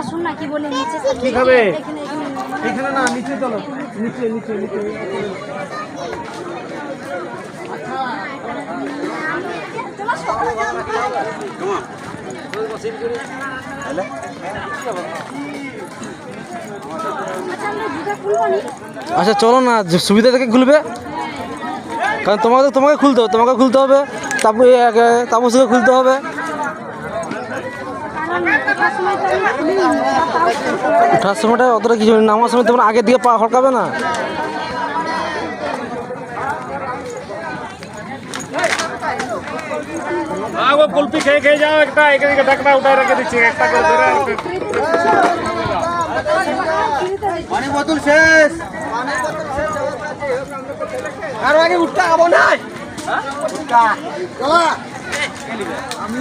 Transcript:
শোনা কি বলে নিচে কি খাবে এখানে না নিচে চলো নিচে নিচে নিচে আচ্ছা চলো না সুবিধা থেকে খুলবে কারণ তোমাকে খুলতে হবে তাপসকে খুলতে হবে ওঠার সময়টা অতটা কিছু নামার সময় তোমরা আগের দিকে পা হড়কাবে না वो कुल्फी খেয়ে যাও একটা এদিকে ঢাকনা উঠায় রেখে দিচ্ছি একটা করে ধরে পানি বোতল শেষ আর আগে উঠতে খাবো না হ্যাঁ উঠটা চলো আমি